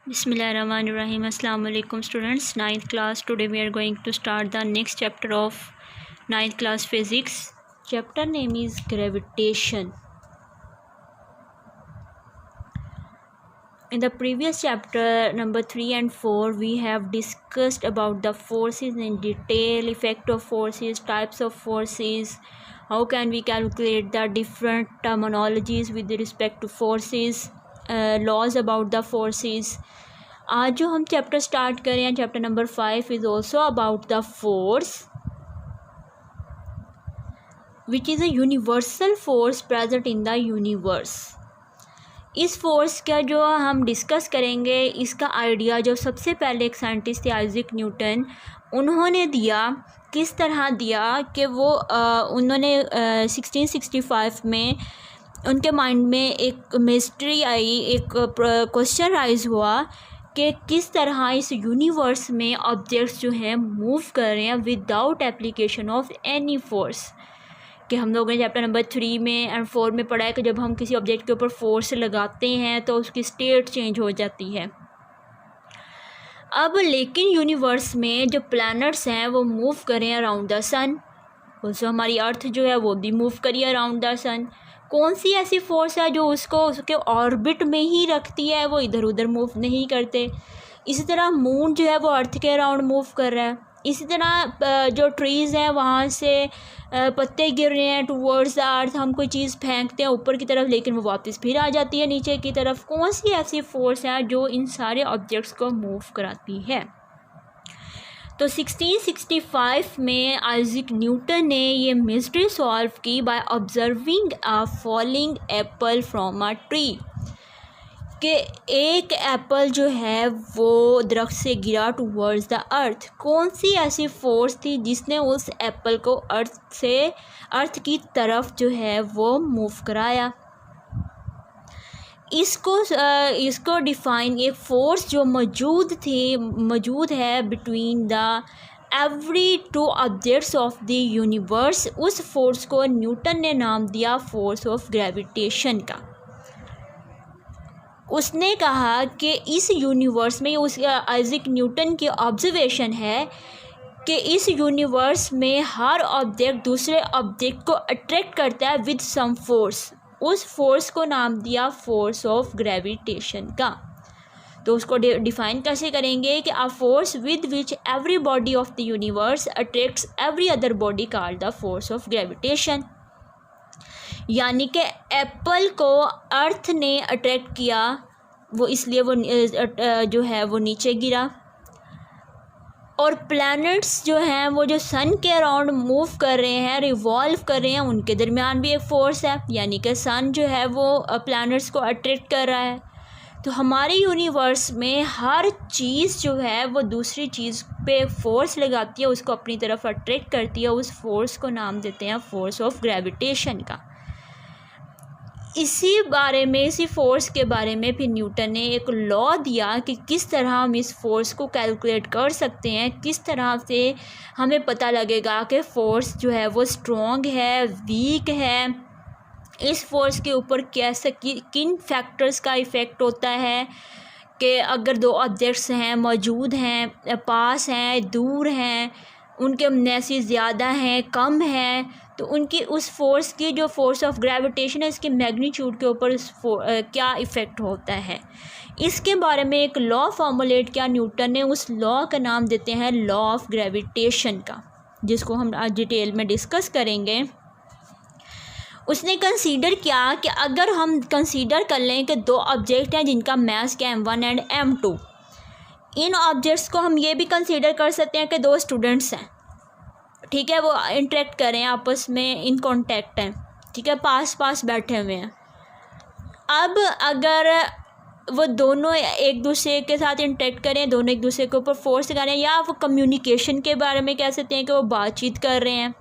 Bismillahirrahmanirrahim. Assalamu alaikum students. Ninth class. Today we are going to start the next chapter of ninth class physics. Chapter name is gravitation. In the previous chapter number 3 and 4 we have discussed about the forces in detail, effect of forces, types of forces, how can we calculate the different terminologies with respect to forces, laws about the forces. आज जो हम chapter start कर रहे हैं chapter number 5 is also about the force which is a universal force present in the universe. इस force का जो हम डिस्कस करेंगे, इसका आइडिया जो सबसे पहले एक साइंटिस्ट थे आइजैक न्यूटन, उन्होंने दिया. किस तरह दिया कि वो उन्होंने 1665 में उनके माइंड में एक मिस्ट्री आई, एक क्वेश्चन राइज हुआ कि किस तरह इस यूनिवर्स में ऑब्जेक्ट्स जो हैं मूव कर रहे हैं without application of any force. कि हम लोगों ने चैप्टर नंबर 3 में एंड 4 में पढ़ा है कि जब हम किसी ऑब्जेक्ट के ऊपर फोर्स लगाते हैं तो उसकी स्टेट चेंज हो जाती है. अब लेकिन यूनिवर्स में जो प्लैनेट्स हैं वो मूव कर रहे हैं अराउंड द सन. उससे हमारी अर्थ जो है वो भी मूव करी अराउंड द सन. कौन सी ऐसी फोर्स है जो उसको उसके ऑर्बिट में ही रखती है, वो इधर उधर मूव नहीं करते. इसी तरह मून जो है वो अर्थ के अराउंड मूव कर रहा है. इसी तरह जो ट्रीज़ हैं वहाँ से पत्ते गिर रहे हैं टूवर्ड्स द अर्थ. हम कोई चीज़ फेंकते हैं ऊपर की तरफ लेकिन वो वापस फिर आ जाती है नीचे की तरफ. कौन सी ऐसी फोर्स है जो इन सारे ऑब्जेक्ट्स को मूव कराती है. तो 1665 में आइजैक न्यूटन ने ये मिस्ट्री सॉल्व की by observing a falling Apple from a tree. कि एक एप्पल जो है वो दरख्त से गिरा टूवर्ड्स द अर्थ. कौन सी ऐसी फोर्स थी जिसने उस एप्पल को अर्थ की तरफ जो है वो मूव कराया. इसको डिफाइन एक फ़ोर्स जो मौजूद है between the every two objects of the universe. उस फोर्स को न्यूटन ने नाम दिया फोर्स ऑफ ग्रेविटेशन का. उसने कहा कि इस यूनिवर्स में आइजैक न्यूटन की ऑब्जर्वेशन है कि इस यूनिवर्स में हर ऑब्जेक्ट दूसरे ऑब्जेक्ट को अट्रैक्ट करता है विद सम फोर्स. उस फोर्स को नाम दिया फोर्स ऑफ ग्रेविटेशन का. तो उसको डिफाइन कैसे करेंगे कि a force with which every body of the universe attracts every other body called the force of gravitation. यानी कि एप्पल को अर्थ ने अट्रैक्ट किया, वो इसलिए वो जो है वो नीचे गिरा. और प्लैनेट्स जो हैं वो जो सन के अराउंड मूव कर रहे हैं, रिवॉल्व कर रहे हैं, उनके दरमियान भी एक फ़ोर्स है. यानी कि सन जो है वो प्लैनेट्स को अट्रैक्ट कर रहा है. तो हमारे यूनिवर्स में हर चीज़ जो है वो दूसरी चीज़ पे फोर्स लगाती है, उसको अपनी तरफ अट्रैक्ट करती है. उस फोर्स को नाम देते हैं फोर्स ऑफ ग्रेविटेशन का. इसी फोर्स के बारे में फिर न्यूटन ने एक लॉ दिया कि किस तरह हम इस फोर्स को कैलकुलेट कर सकते हैं, किस तरह से हमें पता लगेगा कि फोर्स जो है वो स्ट्रॉन्ग है, वीक है. इस फोर्स के ऊपर कैसे किन फैक्टर्स का इफ़ेक्ट होता है कि अगर दो ऑब्जेक्ट्स हैं मौजूद हैं, पास हैं, दूर हैं, उनके मैसी ज़्यादा हैं, कम हैं, तो उनकी उस फोर्स की जो फोर्स ऑफ ग्रेविटेशन है इसके मैग्नीट्यूड के ऊपर क्या इफ़ेक्ट होता है. इसके बारे में एक लॉ फॉर्मुलेट किया न्यूटन ने. उस लॉ का नाम देते हैं लॉ ऑफ ग्रेविटेशन का, जिसको हम आज डिटेल में डिस्कस करेंगे. उसने कंसीडर किया कि अगर हम कंसीडर कर लें कि दो ऑब्जेक्ट हैं जिनका मास क्या M1 and M2. In objects को हम ये भी कंसीडर कर सकते हैं कि दो स्टूडेंट्स हैं, ठीक है, वो इंटरेक्ट कर रहे हैं आपस में, इन कांटेक्ट हैं, ठीक है, पास बैठे हुए हैं. अब अगर वो दोनों एक दूसरे के साथ इंटरेक्ट करें, दोनों एक दूसरे के ऊपर फोर्स लगा रहे हैं, या वो कम्युनिकेशन के बारे में कह सकते हैं कि वो बातचीत कर रहे हैं.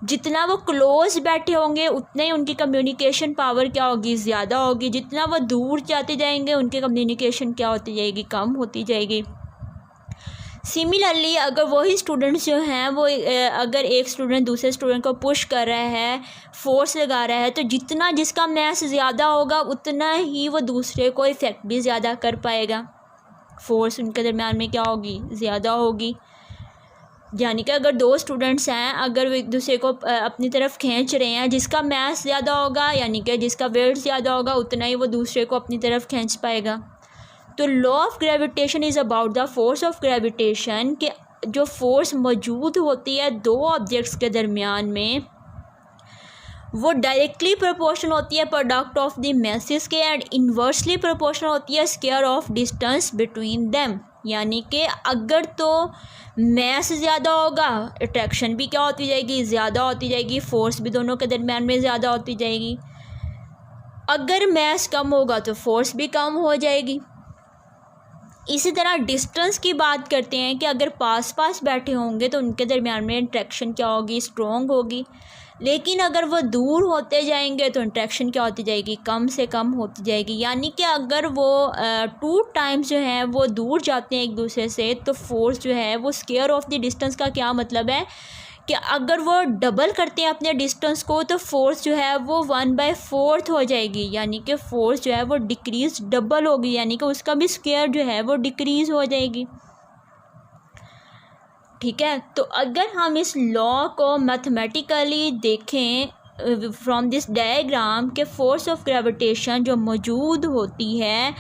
जितना वो क्लोज बैठे होंगे उतने ही उनकी कम्युनिकेशन पावर क्या होगी, ज़्यादा होगी. जितना वो दूर जाते जाएंगे उनकी कम्युनिकेशन क्या होती जाएगी, कम होती जाएगी. सिमिलरली अगर वही स्टूडेंट्स जो हैं वो अगर एक स्टूडेंट दूसरे स्टूडेंट को पुश कर रहा है, फोर्स लगा रहा है, तो जितना जिसका मास ज़्यादा होगा उतना ही वो दूसरे को इफ़ेक्ट भी ज़्यादा कर पाएगा. फोर्स उनके दरम्यान में क्या होगी, ज़्यादा होगी। यानी कि अगर दो स्टूडेंट्स हैं, अगर वो एक दूसरे को अपनी तरफ खींच रहे हैं, जिसका मास ज़्यादा होगा यानी कि जिसका वेट ज़्यादा होगा उतना ही वो दूसरे को अपनी तरफ खींच पाएगा। तो law of gravitation is about the force of gravitation, कि जो फोर्स मौजूद होती है दो ऑब्जेक्ट्स के दरमियान में वो डायरेक्टली प्रोपोर्शनल होती है प्रोडक्ट ऑफ द मैसेस के, एंड इन्वर्सली प्रोपोर्शनल होती है square of distance between them. यानी कि अगर तो मैस ज़्यादा होगा अट्रैक्शन भी क्या होती जाएगी, ज़्यादा होती जाएगी, फोर्स भी दोनों के दरमियान में ज़्यादा होती जाएगी। अगर मैस कम होगा तो फोर्स भी कम हो जाएगी। इसी तरह डिस्टेंस की बात करते हैं कि अगर पास पास बैठे होंगे तो उनके दरमियान में इंट्रैक्शन क्या होगी, स्ट्रॉन्ग होगी। लेकिन अगर वो दूर होते जाएंगे तो इंट्रैक्शन क्या होती जाएगी, कम से कम होती जाएगी। यानी कि अगर वो 2 टाइम्स जो है वो दूर जाते हैं एक दूसरे से तो फोर्स जो है वो स्क्वायर ऑफ द डिस्टेंस का क्या मतलब है कि अगर वो डबल करते हैं अपने डिस्टेंस को तो फोर्स जो है वो 1/4 हो जाएगी। यानी कि फोर्स जो है वो डिक्रीज़ डबल होगी, यानी कि उसका भी स्क्वायर जो है वो डिक्रीज़ हो जाएगी। ठीक है, तो अगर हम इस लॉ को मैथमेटिकली देखें फ्रॉम दिस डायग्राम के फोर्स ऑफ ग्रेविटेशन जो मौजूद होती है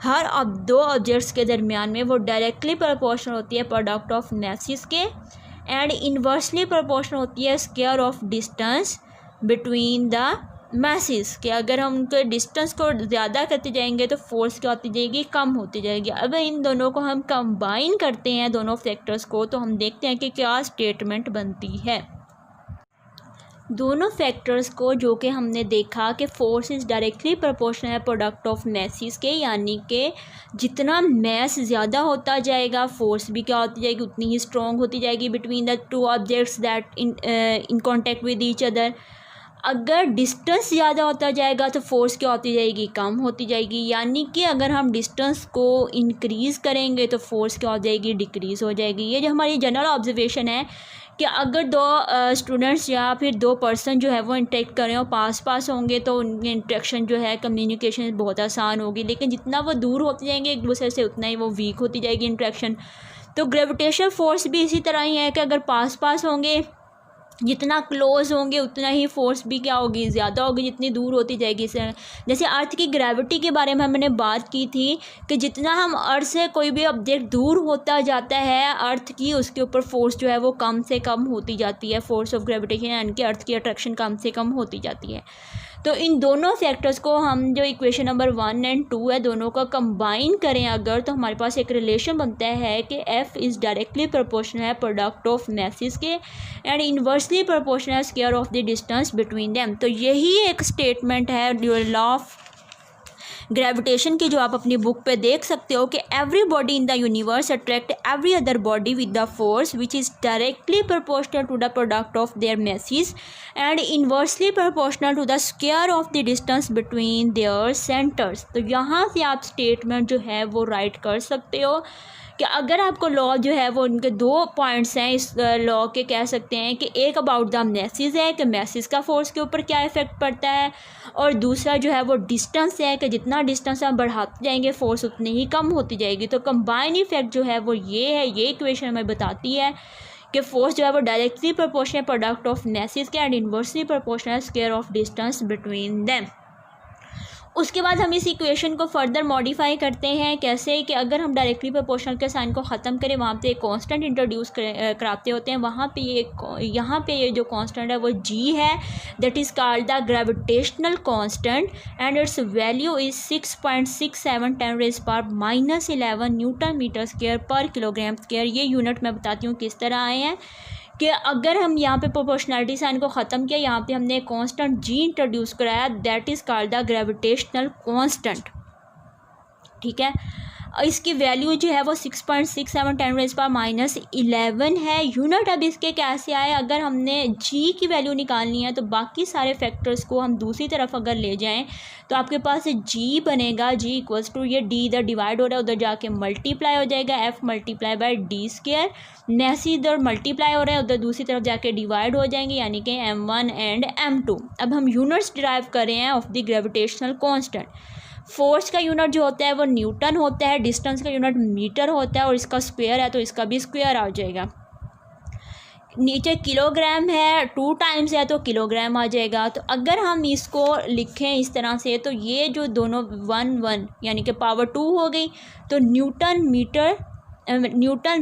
हर अब दो ऑब्जेक्ट्स के दरमियान में वो डायरेक्टली प्रोपोर्शनल होती है प्रोडक्ट ऑफ मैसेस के, एंड इन्वर्सली प्रोपोर्शनल होती है square of distance between the messes के। अगर हम उनके डिस्टेंस को ज़्यादा करते जाएंगे तो फोर्स क्या होती जाएगी, कम होती जाएगी। अब इन दोनों को हम कंबाइन करते हैं दोनों फैक्टर्स को तो हम देखते हैं कि क्या स्टेटमेंट बनती है। दोनों फैक्टर्स को जो कि हमने देखा कि फोर्स इज़ डायरेक्टली प्रोपोर्शनल है प्रोडक्ट ऑफ मैसेस के, यानी कि जितना मैस ज़्यादा होता जाएगा फोर्स भी क्या होती जाएगी, उतनी ही स्ट्रॉन्ग होती जाएगी between the two objects that in contact with each other. अगर डिस्टेंस ज़्यादा होता जाएगा तो फोर्स क्या होती जाएगी, कम होती जाएगी। यानी कि अगर हम डिस्टेंस को इंक्रीज़ करेंगे तो फोर्स क्या हो जाएगी, डिक्रीज़ हो जाएगी। ये जो हमारी जनरल ऑब्जर्वेशन है कि अगर दो स्टूडेंट्स या फिर दो पर्सन जो है वो इंटरेक्ट कर रहे हो पास पास होंगे तो उनकी इंटरेक्शन जो है कम्युनिकेशन बहुत आसान होगी। लेकिन जितना वो दूर होते जाएंगे एक दूसरे से उतना ही वो वीक होती जाएगी इंटरेक्शन। तो ग्रेविटेशनल फोर्स भी इसी तरह ही है कि अगर पास पास होंगे जितना क्लोज होंगे उतना ही फोर्स भी क्या होगी, ज़्यादा होगी जितनी दूर होती जाएगी। जैसे अर्थ की ग्रेविटी के बारे में हमने बात की थी कि जितना हम अर्थ से कोई भी ऑब्जेक्ट दूर होता जाता है अर्थ की, उसके ऊपर फोर्स जो है वो कम से कम होती जाती है। फोर्स ऑफ ग्रेविटेशन यानी कि अर्थ की अट्रैक्शन कम से कम होती जाती है। तो इन दोनों फैक्टर्स को हम जो इक्वेशन नंबर 1 और 2 है दोनों का कंबाइन करें अगर तो हमारे पास एक रिलेशन बनता है कि F इज़ डायरेक्टली प्रोपोर्शनल है प्रोडक्ट ऑफ मैसेस के, एंड इन्वर्सली प्रोपोर्शनल है square of the distance between them. तो यही एक स्टेटमेंट है लॉ ऑफ ग्रेविटेशन की जो आप अपनी बुक पे देख सकते हो कि every body in the universe attract every other body with the force which is directly proportional to the product of their masses and inversely proportional to the square of the distance between their centres. तो यहाँ से आप statement जो है वो right कर सकते हो कि अगर आपको लॉ जो है वो उनके 2 पॉइंट्स हैं इस लॉ के, कह सकते हैं कि एक अबाउट द मैसेस है कि मैसेस का फोर्स के ऊपर क्या इफेक्ट पड़ता है, और दूसरा जो है वो डिस्टेंस है कि जितना डिस्टेंस हम बढ़ाते जाएंगे फोर्स उतनी ही कम होती जाएगी। तो कंबाइन इफेक्ट जो है वो ये है, ये इक्वेशन हमें बताती है कि फोर्स जो है वो directly proportional product of masses के and inversely proportional square of distance between them. उसके बाद हम इस इक्वेशन को फर्दर मॉडिफाई करते हैं कैसे कि अगर हम डायरेक्टली प्रोपोर्शनल के साइन को ख़त्म करें वहाँ पे एक कांस्टेंट इंट्रोड्यूस कराते होते हैं। वहाँ पे यहाँ पे ये जो कांस्टेंट है वो g है, that is called the gravitational constant and its value is 6.67 10⁻11 newton metre square पर किलोग्राम स्क्वायर। ये यूनिट मैं बताती हूँ किस तरह आए हैं कि अगर हम यहाँ पे प्रोपोर्शनैलिटी साइन को ख़त्म किया, यहाँ पे हमने कांस्टेंट g इंट्रोड्यूस कराया that is called the gravitational constant. ठीक है, इसकी वैल्यू जो है वो 6.67 10⁻11 है यूनिट। अब इसके कैसे आए, अगर हमने g की वैल्यू निकालनी है तो बाकी सारे फैक्टर्स को हम दूसरी तरफ अगर ले जाएं तो आपके पास g बनेगा, g इक्वल्स टू ये d इधर डिवाइड हो रहा है उधर जाके मल्टीप्लाई हो जाएगा f multiply by D square, masses इधर मल्टीप्लाई हो रहा है उधर दूसरी तरफ जाके डिवाइड हो जाएंगे यानी कि m1 एंड m2। अब हम यूनिट्स डिराइव कर रहे हैं of the gravitational constant. Force का यूनिट जो होता है वो न्यूटन होता है, डिस्टेंस का यूनिट मीटर होता है, और इसका स्क्वायर है तो इसका भी स्क्वायर आ जाएगा। नीचे किलोग्राम है, 2 टाइम्स है तो किलोग्राम आ जाएगा। तो अगर हम इसको लिखें इस तरह से तो ये जो दोनों 1 यानी कि पावर 2 हो गई, तो न्यूटन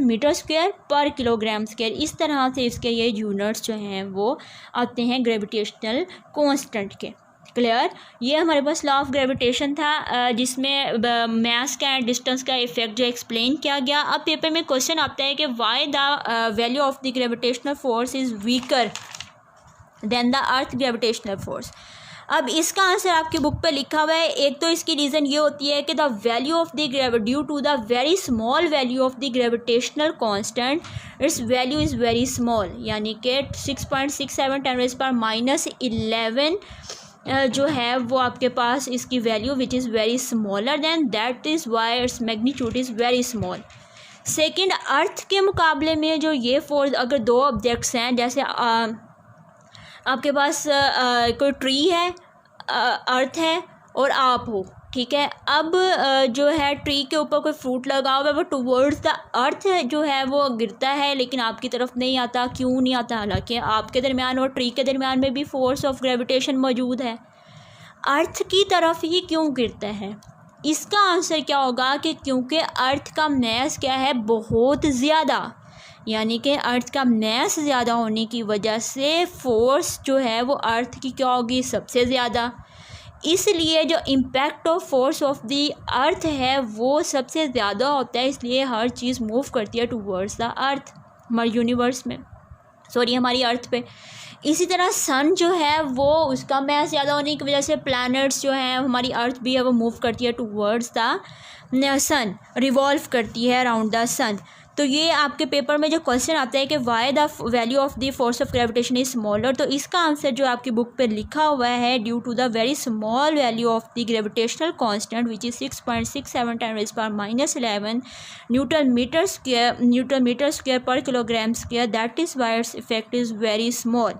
मीटर स्क्वायर पर किलोग्राम स्क्वायर, इस तरह से इसके ये यूनिट्स जो हैं वो आते हैं ग्रेविटेशनल कांस्टेंट के। क्लियर। ये हमारे पास लॉ ऑफ ग्रेविटेशन था जिसमें मास का एंड डिस्टेंस का इफेक्ट जो एक्सप्लेन किया गया। अब पेपर में क्वेश्चन आता है कि why the value of the gravitational force is weaker then the earth gravitational force. अब इसका आंसर आपकी बुक पे लिखा हुआ है। एक तो इसकी रीज़न ये होती है कि the value of the due to the very small value of the gravitational constant, its value is very small, यानी कि 6.67 10⁻11 जो है वो आपके पास इसकी value which is very smaller than that is why its magnitude is very small. Second, earth के मुकाबले में जो ये फोर्स, अगर 2 ऑब्जेक्ट्स हैं, जैसे आपके पास कोई ट्री है, अर्थ है और आप हो, ठीक है। अब जो है ट्री के ऊपर कोई फ्रूट लगा हुआ है, वो टुवर्ड्स द अर्थ जो है वो गिरता है, लेकिन आपकी तरफ नहीं आता। क्यों नहीं आता? हालांकि आपके दरमियान और ट्री के दरमियान में भी फोर्स ऑफ ग्रेविटेशन मौजूद है, अर्थ की तरफ ही क्यों गिरता है? इसका आंसर क्या होगा कि क्योंकि अर्थ का मैस क्या है, बहुत ज़्यादा, यानी कि अर्थ का मैस ज़्यादा होने की वजह से फोर्स जो है वो अर्थ की क्या होगी, सबसे ज़्यादा। इसलिए जो impact of force of the अर्थ है वो सबसे ज़्यादा होता है, इसलिए हर चीज़ मूव करती है टूवर्ड्स द अर्थ हमारे यूनिवर्स में, हमारी अर्थ पे। इसी तरह सन जो है वो उसका मैस ज़्यादा होने की वजह से प्लैनेट्स जो हैं, हमारी अर्थ भी है वो मूव करती है टूवर्ड्स द सन, रिवॉल्व करती है अराउंड द सन। तो ये आपके पेपर में जो क्वेश्चन आता है कि why the value of the force of gravitation is smaller, तो इसका आंसर जो आपकी बुक पे लिखा हुआ है, due to the very small value of the gravitational constant which is 6.67 10⁻11 newton metre square पर kilogram square, that is why its effect is very small.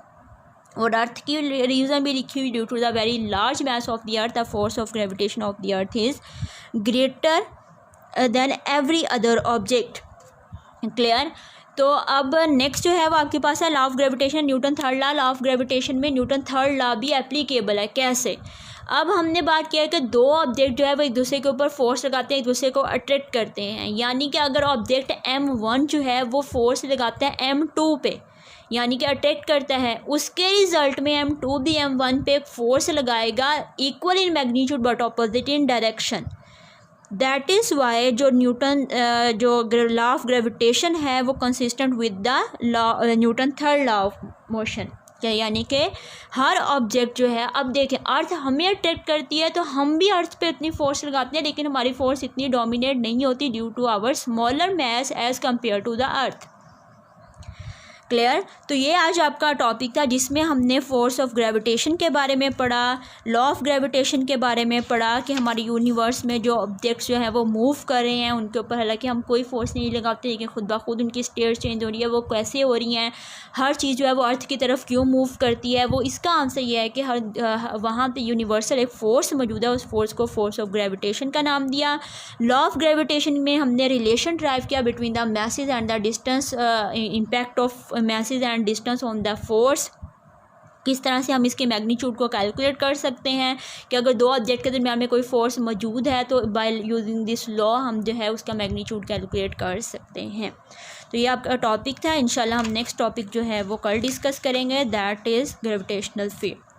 और अर्थ की रीज़न भी लिखी हुई, due to the very large mass of the earth the force of gravitation of the earth is greater than every other object. Clear. तो अब next जो है वो आपके पास है law of gravitation, Newton third law. Law of gravitation में Newton third law भी applicable है। कैसे? अब हमने बात किया है कि 2 ऑब्जेक्ट जो है वो एक दूसरे के ऊपर फोर्स लगाते हैं, एक दूसरे को अट्रैक्ट करते हैं, यानी कि अगर ऑब्जेक्ट M1 जो है वो फोर्स लगाता है M2 पे, यानी कि अट्रैक्ट करता है, उसके रिजल्ट में M2 भी M1 पे एक फोर्स लगाएगा, equal in magnitude but opposite in direction. That is Y जो न्यूटन जो लॉ ऑफ ग्रेविटेशन है वो consistent with the law Newton third law of motion, क्या, यानी कि हर ऑब्जेक्ट जो है, अब देखें अर्थ हमें अट्रैक्ट करती है तो हम भी अर्थ पे इतनी फोर्स लगाते हैं, लेकिन हमारी फोर्स इतनी डोमिनेट नहीं होती due to our smaller mass as compare to the earth. Clear. तो ये आज आपका टॉपिक था जिसमें हमने फोर्स ऑफ ग्रेविटेशन के बारे में पढ़ा, लॉ ऑफ ग्रेविटेशन के बारे में पढ़ा कि हमारे यूनिवर्स में जो ऑब्जेक्ट्स जो हैं वो मूव कर रहे हैं उनके ऊपर हालांकि हम कोई फोर्स नहीं लगाते, लेकिन खुद ब खुद उनकी स्टेट चेंज हो रही है, वो कैसे हो रही हैं, हर चीज़ जो है वो अर्थ की तरफ क्यों मूव करती है। वो इसका आंसर ये है कि वहाँ पर यूनिवर्सल एक फ़ोर्स मौजूद है, उस फोर्स को फोर्स ऑफ ग्रेविटेशन का नाम दिया। लॉ ऑफ ग्रेविटेशन में हमने रिलेशन ड्राइव किया between the message and the distance, impact of message and distance on the force, किस तरह से हम इसके मैग्नीट्यूड को कैलकुलेट कर सकते हैं कि अगर 2 ऑब्जेक्ट के दरमियान में कोई फोर्स मौजूद है तो बाय यूजिंग दिस लॉ हम जो है उसका मैग्नीट्यूड कैलकुलेट कर सकते हैं। तो ये आपका टॉपिक था। इंशाल्लाह हम नेक्स्ट टॉपिक जो है वो कल डिस्कस करेंगे, दैट इज़ ग्रेविटेशनल फील्ड।